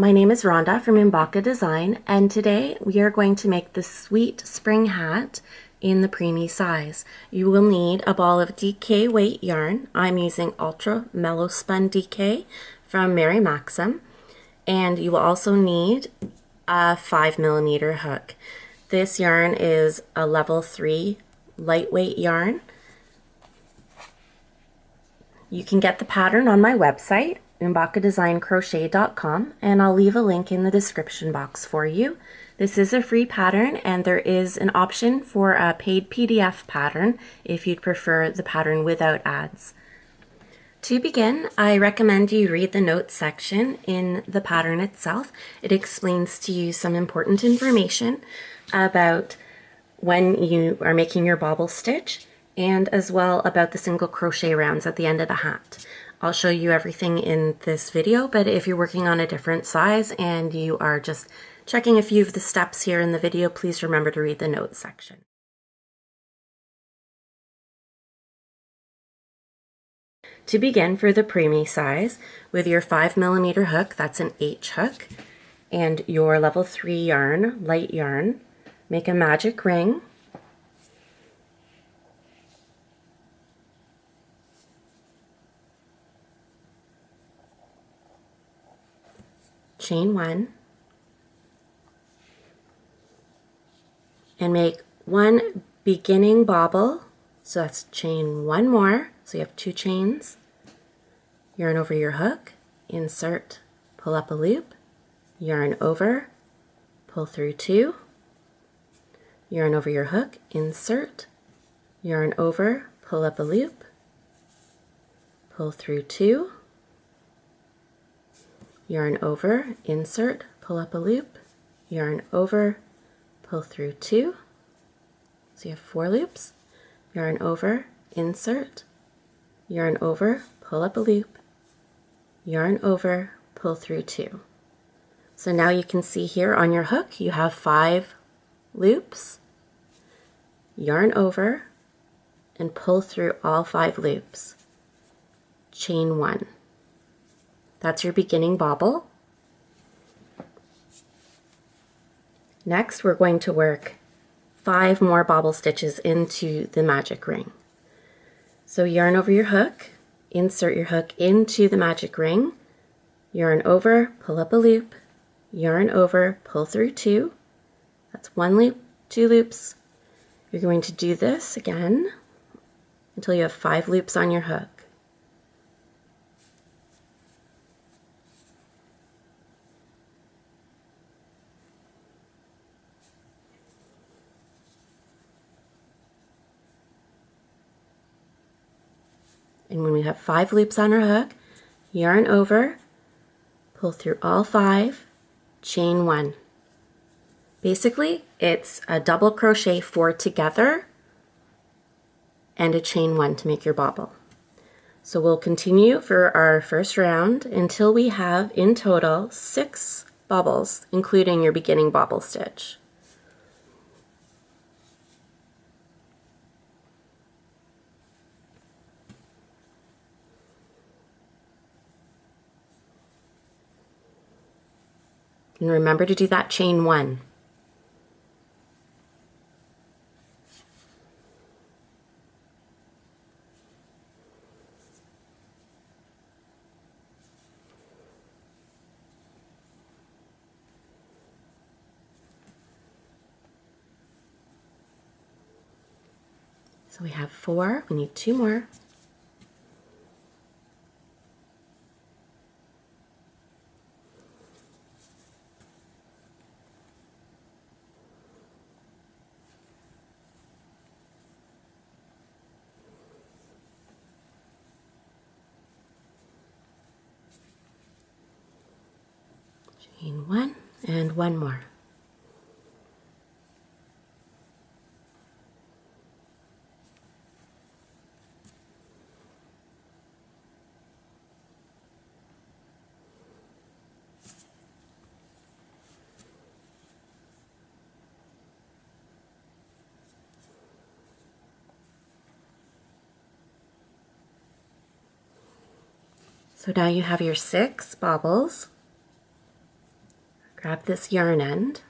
my name is Rhonda from Oombawka Design, and today we are going to make the sweet spring hat in the preemie size. You will need a ball of DK weight yarn. I'm using Ultra Mellow Spun DK from Mary Maxim, and you will also need a 5mm hook. This yarn is a level 3 lightweight yarn. You can get the pattern on my website, oombawkadesignCrochet.com, and I'll leave a link in the description box for you. This is a free pattern, and there is an option for a paid PDF pattern if you'd prefer the pattern without ads. To begin, I recommend you read the notes section in the pattern itself. It explains to you some important information about when you are making your bobble stitch, and as well about the single crochet rounds at the end of the hat. I'll show you everything in this video, but if you're working on a different size and you are just checking a few of the steps here in the video, please remember to read the notes section. To begin, for the preemie size, with your 5mm hook, that's an H hook, and your level 3 yarn, light yarn, make a magic ring. Chain 1, and make one beginning bobble, so that's chain 1 more, so you have 2 chains, yarn over your hook, insert, pull up a loop, yarn over, pull through 2, yarn over your hook, insert, yarn over, pull up a loop, pull through 2, yarn over, insert, pull up a loop, yarn over, pull through 2, so you have 4 loops, yarn over, insert, yarn over, pull up a loop, yarn over, pull through 2. So now you can see here on your hook you have 5 loops, yarn over, and pull through all 5 loops, chain 1. That's your beginning bobble. Next, we're going to work 5 more bobble stitches into the magic ring. So yarn over your hook, insert your hook into the magic ring, yarn over, pull up a loop, yarn over, pull through 2. That's 1 loop, 2 loops. You're going to do this again until you have 5 loops on your hook. And when we have 5 loops on our hook, yarn over, pull through all 5, chain 1. Basically, it's a double crochet 4 together and a chain 1 to make your bobble. So we'll continue for our first round until we have in total 6 bobbles, including your beginning bobble stitch. And remember to do that chain 1. So we have 4, we need 2 more. Chain 1 and 1 more. So now you have your 6 bobbles. grab this yarn end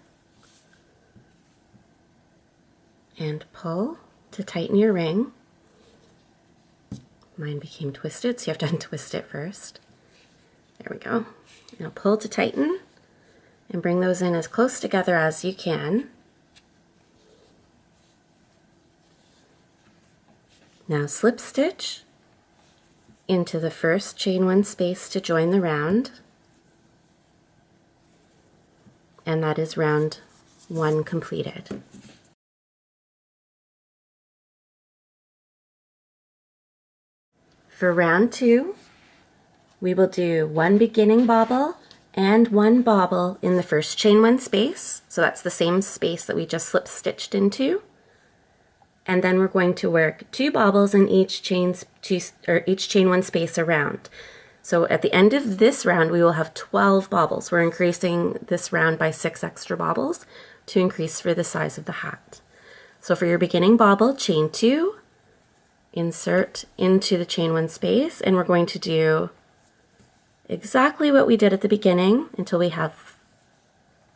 and pull to tighten your ring. Mine became twisted, so you have to untwist it first. There we go. Now pull to tighten and bring those in as close together as you can. Now slip stitch into the first chain one space to join the round, and that is round one completed. For round two, we will do one beginning bobble and one bobble in the first chain one space, so that's the same space that we just slip stitched into. And then we're going to work 2 bobbles in each chain one space around. So at the end of this round, we will have 12 bobbles. We're increasing this round by 6 extra bobbles to increase for the size of the hat. So for your beginning bobble, chain 2, insert into the chain one space, and we're going to do exactly what we did at the beginning until we have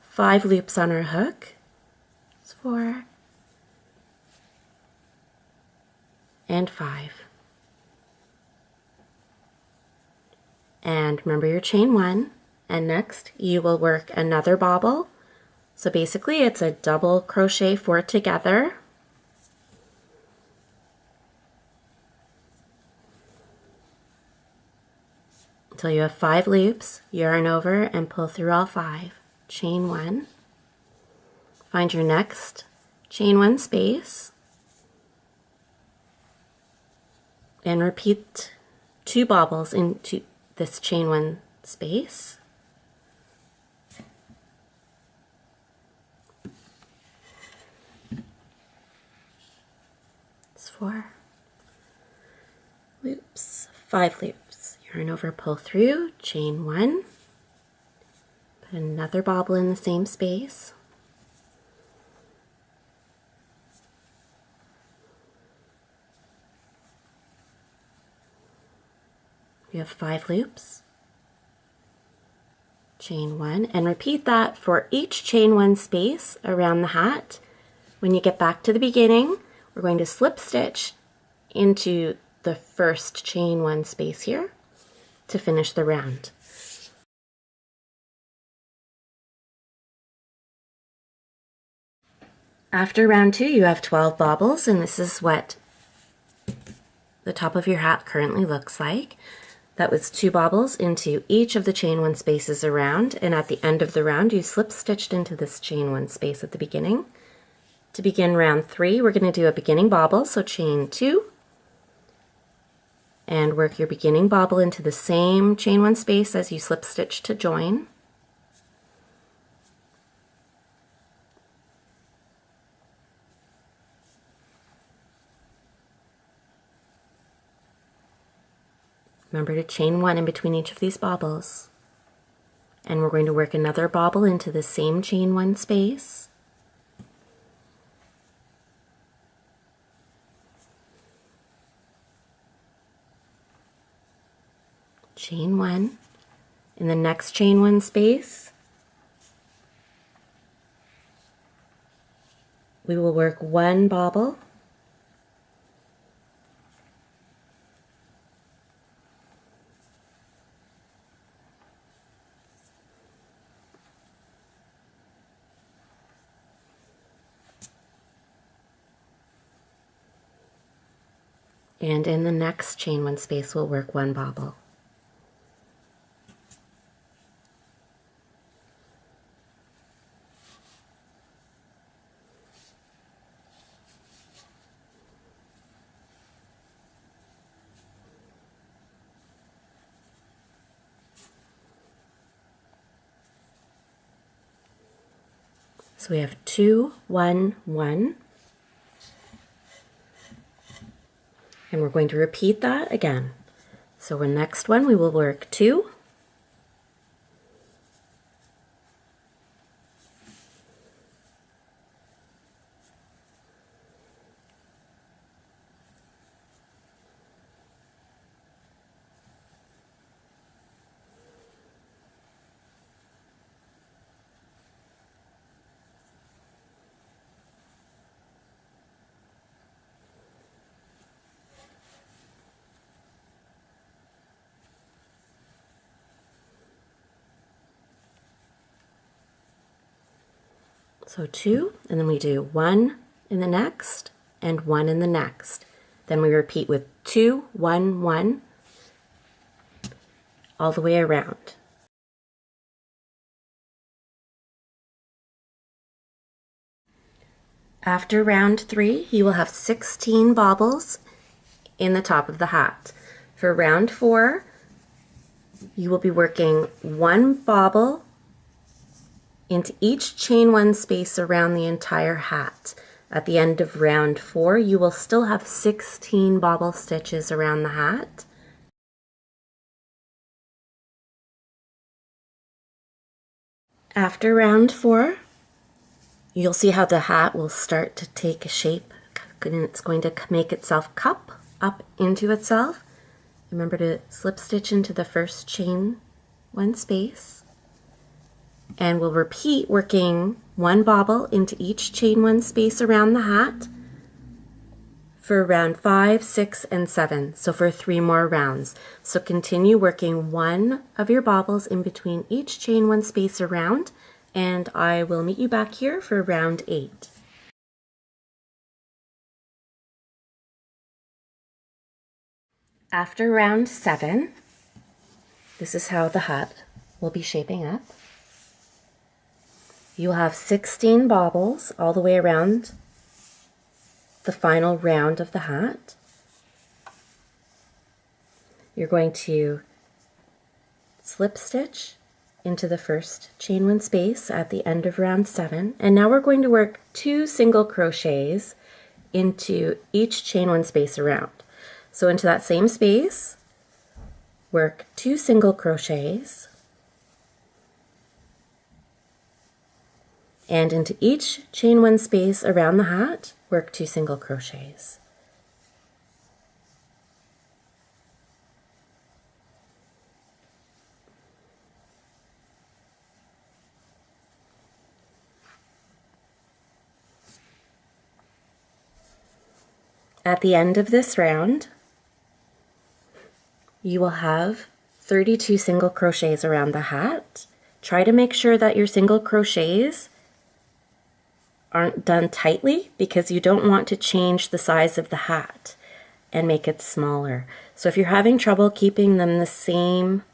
5 loops on our hook. It's 4 and 5. And remember your chain 1, and next you will work another bobble. So basically it's a double crochet 4 together. Until you have 5 loops, yarn over and pull through all 5. Chain 1. Find your next chain 1 space and repeat 2 bobbles into this chain 1 space. It's 4 loops, 5 loops. Yarn over, pull through, chain 1, put another bobble in the same space. You have 5 loops, chain 1, and repeat that for each chain 1 space around the hat. When you get back to the beginning, we're going to slip stitch into the first chain 1 space here to finish the round. After round 2, you have 12 bobbles, and this is what the top of your hat currently looks like. That was 2 bobbles into each of the chain 1 spaces around, and at the end of the round you slip stitched into this chain 1 space at the beginning. To begin round 3, we're going to do a beginning bobble, so chain 2 and work your beginning bobble into the same chain 1 space as you slip stitch to join. Remember to chain 1 in between each of these bobbles. And we're going to work another bobble into the same chain 1 space. Chain 1. In the next chain 1 space, we will work 1 bobble and in the next chain 1 space we'll work 1 bobble. So we have 2, 1, 1. And we're going to repeat that again. So the next one we will work 2, So 2, and then we do 1 in the next and 1 in the next. Then we repeat with 2, 1, 1 all the way around. After round 3, you will have 16 bobbles in the top of the hat. For round 4, you will be working 1 bobble into each chain 1 space around the entire hat. At the end of round 4, you will still have 16 bobble stitches around the hat. After round 4, you'll see how the hat will start to take a shape, and it's going to make itself cup up into itself. Remember to slip stitch into the first chain 1 space, and we'll repeat working 1 bobble into each chain 1 space around the hat for round 5, 6, and 7, so for 3 more rounds. So continue working 1 of your bobbles in between each chain 1 space around, and I will meet you back here for round 8. After round 7, this is how the hat will be shaping up. You'll have 16 bobbles all the way around the final round of the hat. You're going to slip stitch into the first chain 1 space at the end of round 7, and now we're going to work 2 single crochets into each chain 1 space around. So into that same space, work 2 single crochets, and into each chain 1 space around the hat, work 2 single crochets. At the end of this round, you will have 32 single crochets around the hat. Try to make sure that your single crochets aren't done tightly, because you don't want to change the size of the hat and make it smaller. So if you're having trouble keeping them the same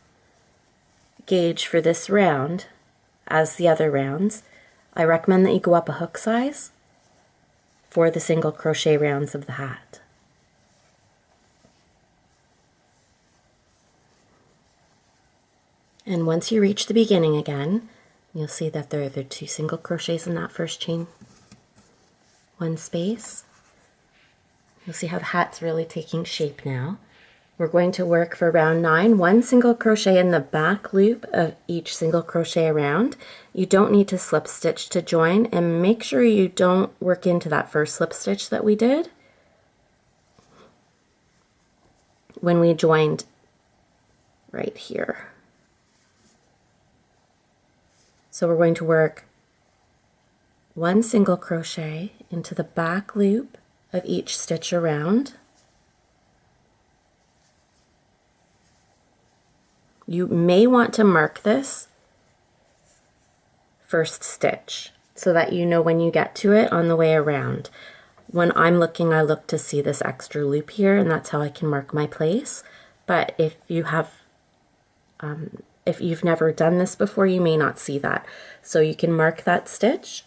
gauge for this round as the other rounds, I recommend that you go up a hook size for the single crochet rounds of the hat. And once you reach the beginning again, you'll see that there are 2 single crochets in that first chain 1 space. You'll see how the hat's really taking shape now. We're going to work for round 9, 1 single crochet in the back loop of each single crochet around. You don't need to slip stitch to join, and make sure you don't work into that first slip stitch that we did when we joined right here. So we're going to work 1 single crochet into the back loop of each stitch around. You may want to mark this first stitch so that you know when you get to it on the way around. When I'm looking, I look to see this extra loop here, and that's how I can mark my place. But if you have if you've never done this before, you may not see that. So you can mark that stitch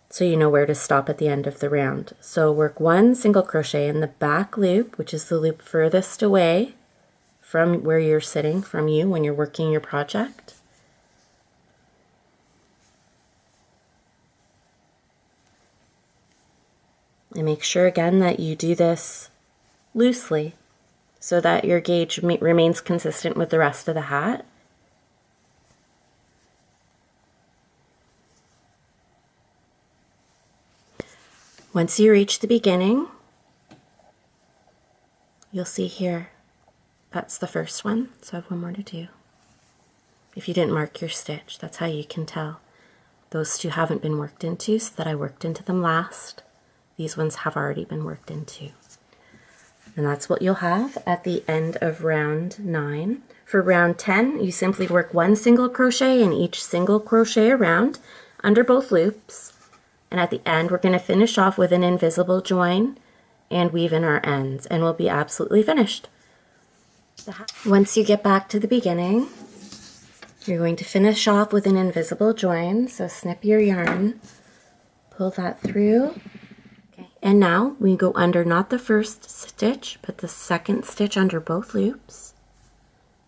so you know where to stop at the end of the round. So work 1 single crochet in the back loop, which is the loop furthest away from where you're sitting from you when you're working your project. And make sure again that you do this loosely so that your gauge remains consistent with the rest of the hat. Once you reach the beginning, you'll see here, that's the first one, so I have 1 more to do. If you didn't mark your stitch, that's how you can tell. Those 2 haven't been worked into, so that I worked into them last. These ones have already been worked into. And that's what you'll have at the end of round 9. For round 10, you simply work 1 single crochet in each single crochet around under both loops, and at the end we're going to finish off with an invisible join and weave in our ends, and we'll be absolutely finished. Once you get back to the beginning, you're going to finish off with an invisible join, so snip your yarn, pull that through, okay. And now we go under not the first stitch, but the second stitch under both loops.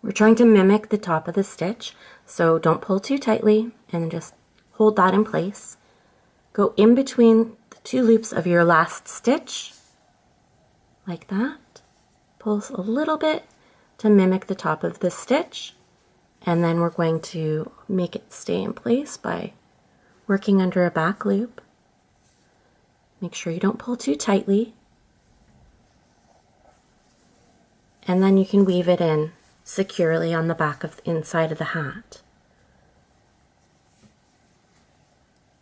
We're trying to mimic the top of the stitch, so don't pull too tightly and just hold that in place. Go in between the two loops of your last stitch, like that. Pull a little bit to mimic the top of the stitch, and then we're going to make it stay in place by working under a back loop. Make sure you don't pull too tightly, and then you can weave it in securely on the back of the inside of the hat.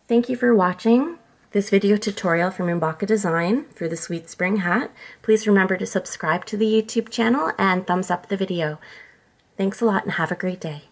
Thank you for watching this video tutorial from Oombawka Design for the Sweet Spring hat. Please remember to subscribe to the YouTube channel and thumbs up the video. Thanks a lot and have a great day.